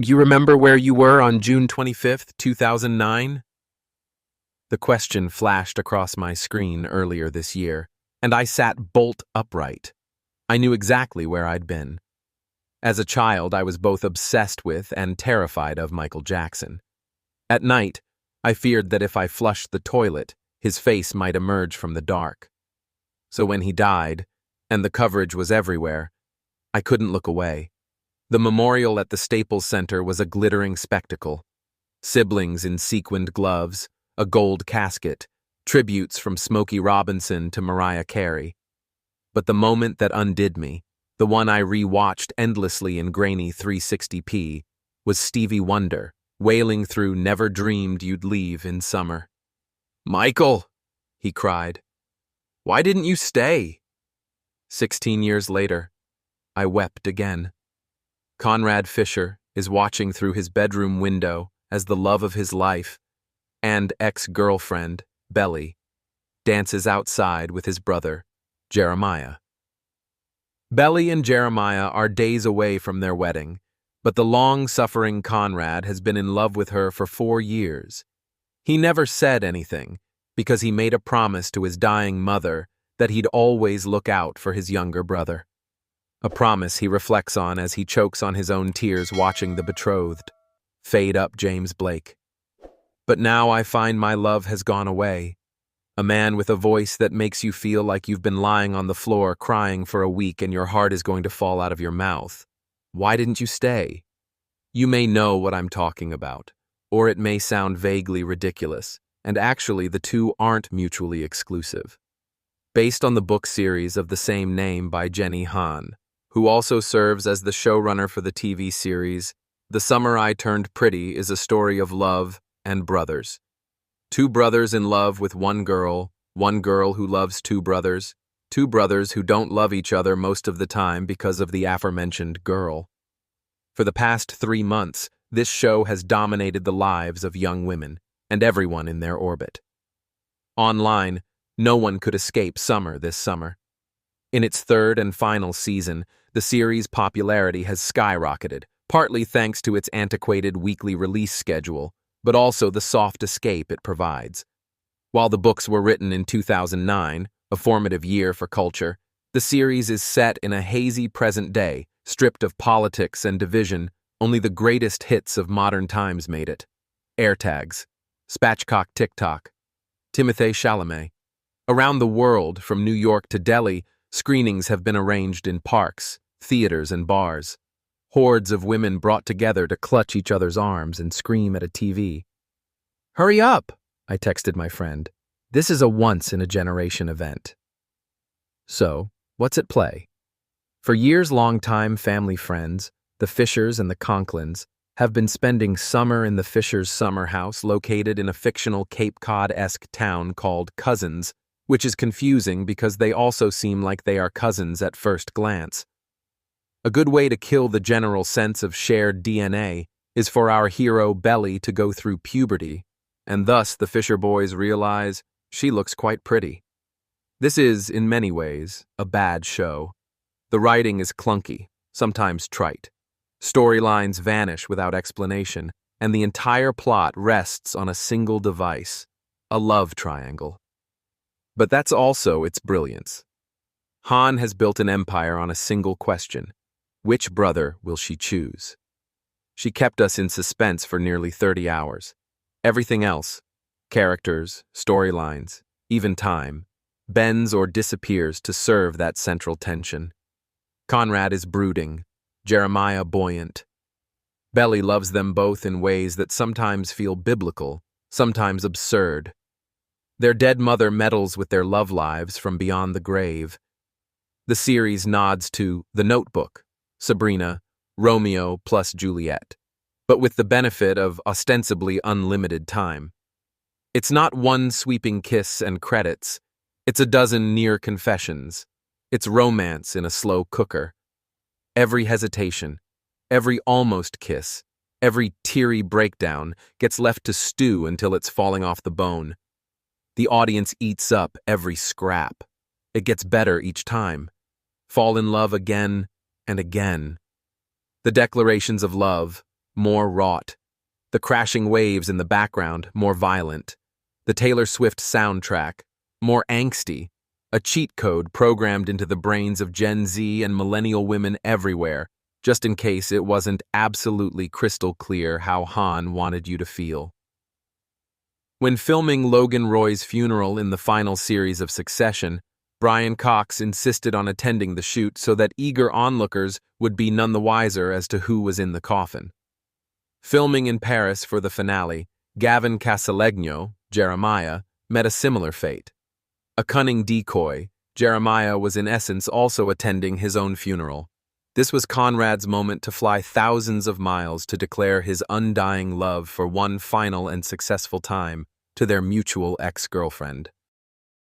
You remember where you were on June 25th, 2009? The question flashed across my screen earlier this year, and I sat bolt upright. I knew exactly where I'd been. As a child, I was both obsessed with and terrified of Michael Jackson. At night, I feared that if I flushed the toilet, his face might emerge from the dark. So when he died, and the coverage was everywhere, I couldn't look away. The memorial at the Staples Center was a glittering spectacle. Siblings in sequined gloves, a gold casket, tributes from Smokey Robinson to Mariah Carey. But the moment that undid me, the one I re-watched endlessly in grainy 360p, was Stevie Wonder, wailing through Never Dreamed You'd Leave in Summer. "Michael!" he cried. "Why didn't you stay?" 16 years later, I wept again. Conrad Fisher is watching through his bedroom window as the love of his life and ex-girlfriend, Belly, dances outside with his brother, Jeremiah. Belly and Jeremiah are days away from their wedding, but the long-suffering Conrad has been in love with her for 4 years. He never said anything because he made a promise to his dying mother that he'd always look out for his younger brother. A promise he reflects on as he chokes on his own tears watching the betrothed fade up James Blake. But now I find my love has gone away. A man with a voice that makes you feel like you've been lying on the floor crying for a week and your heart is going to fall out of your mouth. Why didn't you stay? You may know what I'm talking about, or it may sound vaguely ridiculous, and actually the two aren't mutually exclusive. Based on the book series of the same name by Jenny Han, who also serves as the showrunner for the TV series, The Summer I Turned Pretty is a story of love and brothers. Two brothers in love with one girl who loves two brothers who don't love each other most of the time because of the aforementioned girl. For the past 3 months, this show has dominated the lives of young women and everyone in their orbit. Online, no one could escape Summer this summer. In its 3rd and final season, the series' popularity has skyrocketed, partly thanks to its antiquated weekly release schedule, but also the soft escape it provides. While the books were written in 2009, a formative year for culture, the series is set in a hazy present day, stripped of politics and division. Only the greatest hits of modern times made it. AirTags, Spatchcock TikTok, Timothée Chalamet. Around the world, from New York to Delhi, screenings have been arranged in parks, theaters, and bars. Hordes of women brought together to clutch each other's arms and scream at a TV. "Hurry up," I texted my friend. "This is a once-in-a-generation event." So, what's at play? For years, longtime family friends, the Fishers and the Conklins, have been spending summer in the Fishers' summer house located in a fictional Cape Cod-esque town called Cousins, which is confusing because they also seem like they are cousins at first glance. A good way to kill the general sense of shared DNA is for our hero Belly to go through puberty, and thus the Fisher boys realize she looks quite pretty. This is, in many ways, a bad show. The writing is clunky, sometimes trite. Storylines vanish without explanation, and the entire plot rests on a single device, a love triangle. But that's also its brilliance. Han has built an empire on a single question. Which brother will she choose? She kept us in suspense for nearly 30 hours. Everything else, characters, storylines, even time, bends or disappears to serve that central tension. Conrad is brooding, Jeremiah buoyant. Belly loves them both in ways that sometimes feel biblical, sometimes absurd. Their dead mother meddles with their love lives from beyond the grave. The series nods to The Notebook, Sabrina, Romeo plus Juliet, but with the benefit of ostensibly unlimited time. It's not one sweeping kiss and credits. It's a dozen near confessions. It's romance in a slow cooker. Every hesitation, every almost kiss, every teary breakdown gets left to stew until it's falling off the bone. The audience eats up every scrap. It gets better each time. Fall in love again and again. The declarations of love, more wrought. The crashing waves in the background, more violent. The Taylor Swift soundtrack, more angsty. A cheat code programmed into the brains of Gen Z and millennial women everywhere, just in case it wasn't absolutely crystal clear how Han wanted you to feel. When filming Logan Roy's funeral in the final series of Succession, Brian Cox insisted on attending the shoot so that eager onlookers would be none the wiser as to who was in the coffin. Filming in Paris for the finale, Gavin Casaleggio, Jeremiah, met a similar fate. A cunning decoy, Jeremiah was in essence also attending his own funeral. This was Conrad's moment to fly thousands of miles to declare his undying love for one final and successful time to their mutual ex-girlfriend.